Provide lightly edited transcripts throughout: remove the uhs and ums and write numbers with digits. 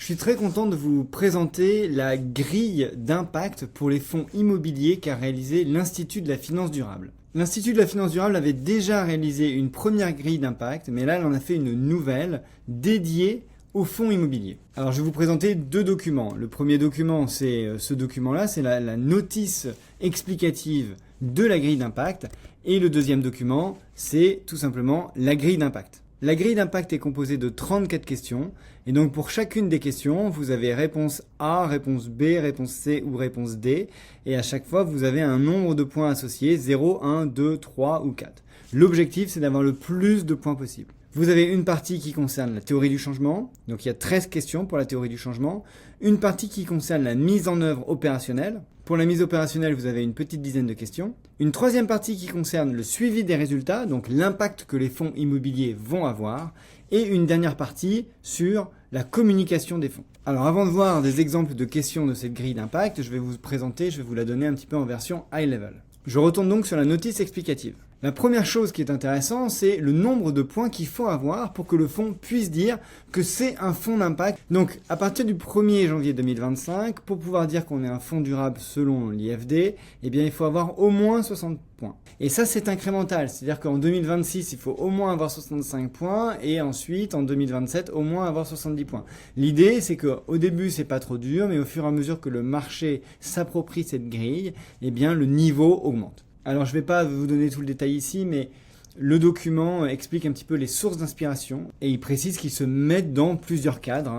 Je suis très content de vous présenter la grille d'impact pour les fonds immobiliers qu'a réalisé l'Institut de la Finance Durable. L'Institut de la Finance Durable avait déjà réalisé une première grille d'impact, mais là, elle en a fait une nouvelle dédiée aux fonds immobiliers. Alors, je vais vous présenter deux documents. Le premier document, c'est ce document-là, c'est la notice explicative de la grille d'impact. Et le deuxième document, c'est tout simplement la grille d'impact. La grille d'impact est composée de 34 questions. Et donc, pour chacune des questions, vous avez réponse A, réponse B, réponse C ou réponse D. Et à chaque fois, vous avez un nombre de points associés, 0, 1, 2, 3 ou 4. L'objectif, c'est d'avoir le plus de points possible. Vous avez une partie qui concerne la théorie du changement, donc il y a 13 questions pour la théorie du changement. Une partie qui concerne la mise en œuvre opérationnelle. Pour la mise opérationnelle, vous avez une petite dizaine de questions. Une troisième partie qui concerne le suivi des résultats, donc l'impact que les fonds immobiliers vont avoir. Et une dernière partie sur la communication des fonds. Alors avant de voir des exemples de questions de cette grille d'impact, je vais vous la donner un petit peu en version high level. Je retourne donc sur la notice explicative. La première chose qui est intéressante, c'est le nombre de points qu'il faut avoir pour que le fonds puisse dire que c'est un fonds d'impact. Donc, à partir du 1er janvier 2025, pour pouvoir dire qu'on est un fonds durable selon l'IFD, eh bien, il faut avoir au moins 60 points. Et ça, c'est incrémental. C'est-à-dire qu'en 2026, il faut au moins avoir 65 points et ensuite, en 2027, au moins avoir 70 points. L'idée, c'est qu'au début, c'est pas trop dur, mais au fur et à mesure que le marché s'approprie cette grille, eh bien, le niveau augmente. Alors, je ne vais pas vous donner tout le détail ici, mais le document explique un petit peu les sources d'inspiration et il précise qu'ils se mettent dans plusieurs cadres,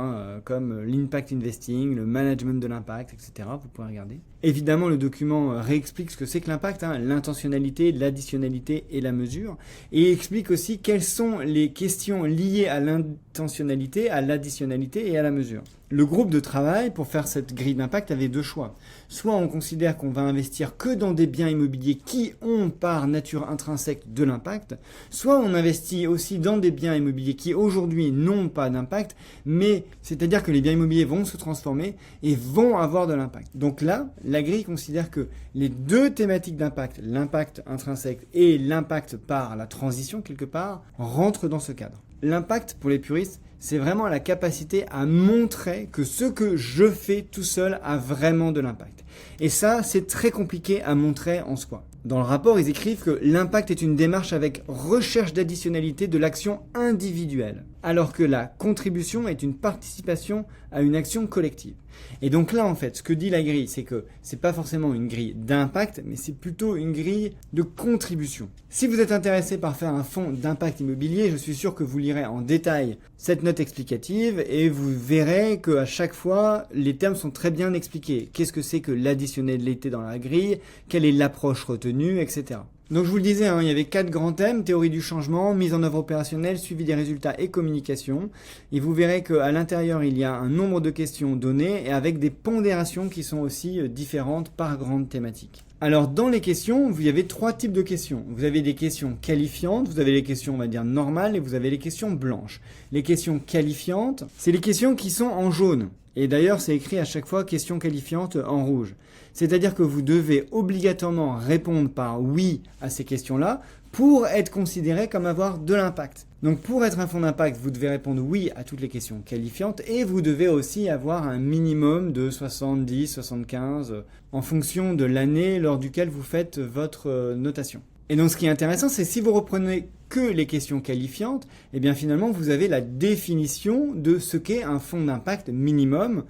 comme l'impact investing, le management de l'impact, etc. Vous pouvez regarder. Évidemment, le document réexplique ce que c'est que l'impact, l'intentionnalité, l'additionnalité et la mesure. Et explique aussi quelles sont les questions liées à l'intentionnalité, à l'additionnalité et à la mesure. Le groupe de travail, pour faire cette grille d'impact, avait deux choix. Soit on considère qu'on va investir que dans des biens immobiliers qui ont par nature intrinsèque de l'impact, soit on investit aussi dans des biens immobiliers qui aujourd'hui n'ont pas d'impact, mais c'est-à-dire que les biens immobiliers vont se transformer et vont avoir de l'impact. Donc là, la grille considère que les deux thématiques d'impact, l'impact intrinsèque et l'impact par la transition quelque part, rentrent dans ce cadre. L'impact, pour les puristes, c'est vraiment la capacité à montrer que ce que je fais tout seul a vraiment de l'impact. Et ça, c'est très compliqué à montrer en soi. Dans le rapport, ils écrivent que l'impact est une démarche avec recherche d'additionnalité de l'action individuelle, alors que la contribution est une participation à une action collective. Et donc là, en fait, ce que dit la grille, c'est que c'est pas forcément une grille d'impact, mais c'est plutôt une grille de contribution. Si vous êtes intéressé par faire un fonds d'impact immobilier, je suis sûr que vous lirez en détail cette note explicative et vous verrez qu'à chaque fois, les termes sont très bien expliqués. Qu'est-ce que c'est que l'additionnalité dans la grille? Quelle est l'approche retenue, etc. Donc je vous le disais, il y avait 4 grands thèmes, théorie du changement, mise en œuvre opérationnelle, suivi des résultats et communication. Et vous verrez qu'à l'intérieur, il y a un nombre de questions données et avec des pondérations qui sont aussi différentes par grande thématique. Alors dans les questions, vous avez 3 types de questions. Vous avez des questions qualifiantes, vous avez les questions on va dire normales et vous avez les questions blanches. Les questions qualifiantes, c'est les questions qui sont en jaune. Et d'ailleurs, c'est écrit à chaque fois questions qualifiantes en rouge. C'est-à-dire que vous devez obligatoirement répondre par oui à ces questions-là pour être considéré comme avoir de l'impact. Donc pour être un fonds d'impact, vous devez répondre oui à toutes les questions qualifiantes et vous devez aussi avoir un minimum de 70, 75 en fonction de l'année lors duquel vous faites votre notation. Et donc ce qui est intéressant, c'est si vous reprenez que les questions qualifiantes, eh bien finalement vous avez la définition de ce qu'est un fonds d'impact minimum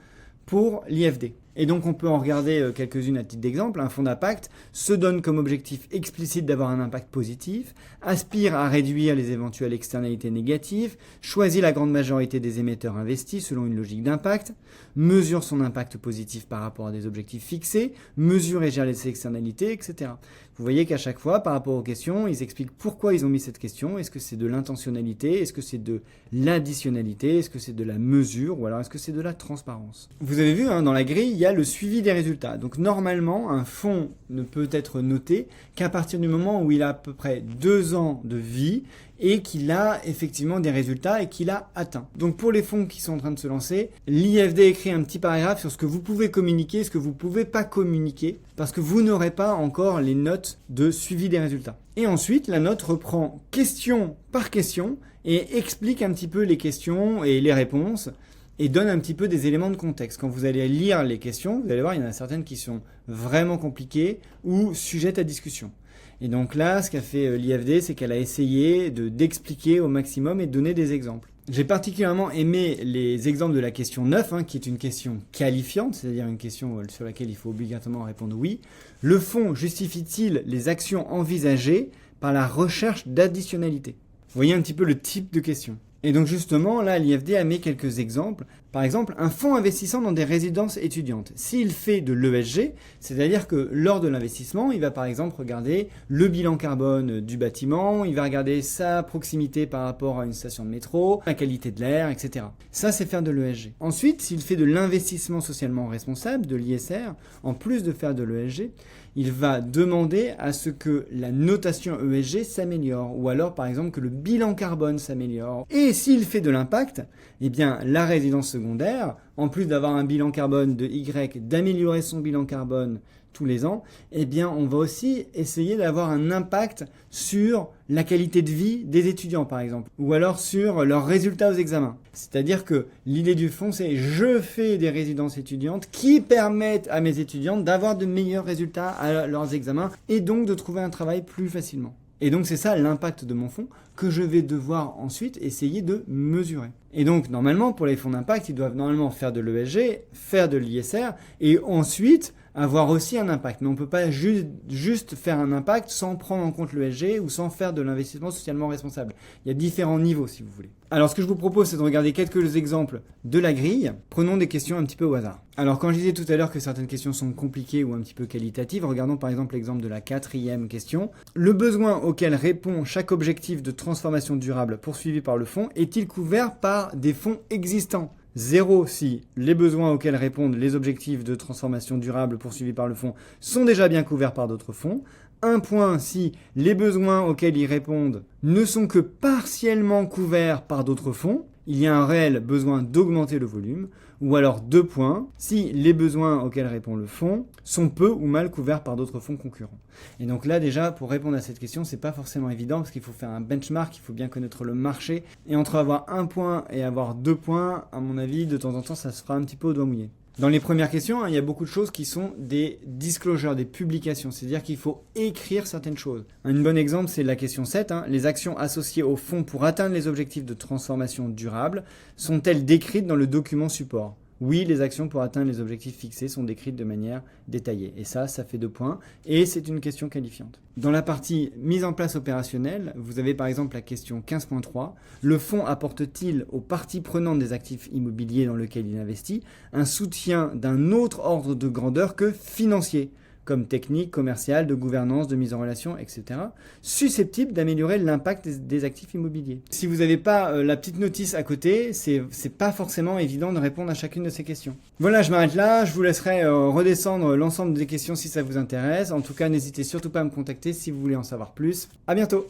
pour l'IFD. Et donc on peut en regarder quelques-unes à titre d'exemple. Un fonds d'impact se donne comme objectif explicite d'avoir un impact positif, aspire à réduire les éventuelles externalités négatives, choisit la grande majorité des émetteurs investis selon une logique d'impact, mesure son impact positif par rapport à des objectifs fixés, mesure et gère les externalités, etc. Vous voyez qu'à chaque fois, par rapport aux questions, ils expliquent pourquoi ils ont mis cette question. Est-ce que c'est de l'intentionnalité? Est-ce que c'est de l'additionnalité? Est-ce que c'est de la mesure? Ou alors est-ce que c'est de la transparence? Vous avez vu, dans la grille, il y a le suivi des résultats. Donc normalement, un fonds ne peut être noté qu'à partir du moment où il a à peu près 2 ans de vie et qu'il a effectivement des résultats et qu'il a atteint. Donc pour les fonds qui sont en train de se lancer, l'IFD écrit un petit paragraphe sur ce que vous pouvez communiquer, ce que vous ne pouvez pas communiquer, parce que vous n'aurez pas encore les notes de suivi des résultats. Et ensuite, la note reprend question par question et explique un petit peu les questions et les réponses et donne un petit peu des éléments de contexte. Quand vous allez lire les questions, vous allez voir, il y en a certaines qui sont vraiment compliquées ou sujettes à discussion. Et donc là, ce qu'a fait l'IFD, c'est qu'elle a essayé d'expliquer au maximum et de donner des exemples. J'ai particulièrement aimé les exemples de la question 9, qui est une question qualifiante, c'est-à-dire une question sur laquelle il faut obligatoirement répondre oui. Le fonds justifie-t-il les actions envisagées par la recherche d'additionnalité? Vous voyez un petit peu le type de question. Et donc justement, là, l'IFD a mis quelques exemples. Par exemple, un fonds investissant dans des résidences étudiantes. S'il fait de l'ESG, c'est-à-dire que lors de l'investissement, il va par exemple regarder le bilan carbone du bâtiment, il va regarder sa proximité par rapport à une station de métro, la qualité de l'air, etc. Ça, c'est faire de l'ESG. Ensuite, s'il fait de l'investissement socialement responsable, de l'ISR, en plus de faire de l'ESG, il va demander à ce que la notation ESG s'améliore, ou alors par exemple que le bilan carbone s'améliore. Et s'il fait de l'impact, eh bien la résidence secondaire, en plus d'avoir un bilan carbone de Y, d'améliorer son bilan carbone tous les ans, eh bien on va aussi essayer d'avoir un impact sur la qualité de vie des étudiants par exemple, ou alors sur leurs résultats aux examens. C'est-à-dire que l'idée du fonds, c'est je fais des résidences étudiantes qui permettent à mes étudiants d'avoir de meilleurs résultats à leurs examens et donc de trouver un travail plus facilement. Et donc c'est ça l'impact de mon fonds que je vais devoir ensuite essayer de mesurer. Et donc normalement pour les fonds d'impact, ils doivent normalement faire de l'ESG, faire de l'ISR et ensuite avoir aussi un impact. Mais on ne peut pas juste faire un impact sans prendre en compte l'ESG ou sans faire de l'investissement socialement responsable. Il y a différents niveaux si vous voulez. Alors ce que je vous propose, c'est de regarder quelques exemples de la grille. Prenons des questions un petit peu au hasard. Alors quand je disais tout à l'heure que certaines questions sont compliquées ou un petit peu qualitatives, regardons par exemple l'exemple de la 4e question. Le besoin auquel répond chaque objectif de transformation durable poursuivi par le fonds est-il couvert par des fonds existants ? 0 si les besoins auxquels répondent les objectifs de transformation durable poursuivis par le fonds sont déjà bien couverts par d'autres fonds. 1 point si les besoins auxquels ils répondent ne sont que partiellement couverts par d'autres fonds. Il y a un réel besoin d'augmenter le volume. Ou alors 2 points si les besoins auxquels répond le fonds sont peu ou mal couverts par d'autres fonds concurrents. Et donc là déjà, pour répondre à cette question, c'est pas forcément évident parce qu'il faut faire un benchmark, il faut bien connaître le marché. Et entre avoir 1 point et avoir 2 points, à mon avis, de temps en temps, ça se fera un petit peu au doigt mouillé. Dans les premières questions, il y a beaucoup de choses qui sont des disclosures, des publications, c'est-à-dire qu'il faut écrire certaines choses. Un bon exemple, c'est la question 7. Les actions associées au fonds pour atteindre les objectifs de transformation durable sont-elles décrites dans le document support ? Oui, les actions pour atteindre les objectifs fixés sont décrites de manière détaillée. Et ça fait 2 points. Et c'est une question qualifiante. Dans la partie mise en place opérationnelle, vous avez par exemple la question 15.3. Le fonds apporte-t-il aux parties prenantes des actifs immobiliers dans lesquels il investit un soutien d'un autre ordre de grandeur que financier ? Comme technique, commerciale, de gouvernance, de mise en relation, etc., susceptibles d'améliorer l'impact des actifs immobiliers. Si vous n'avez pas la petite notice à côté, c'est pas forcément évident de répondre à chacune de ces questions. Voilà, je m'arrête là, je vous laisserai redescendre l'ensemble des questions si ça vous intéresse. En tout cas, n'hésitez surtout pas à me contacter si vous voulez en savoir plus. À bientôt!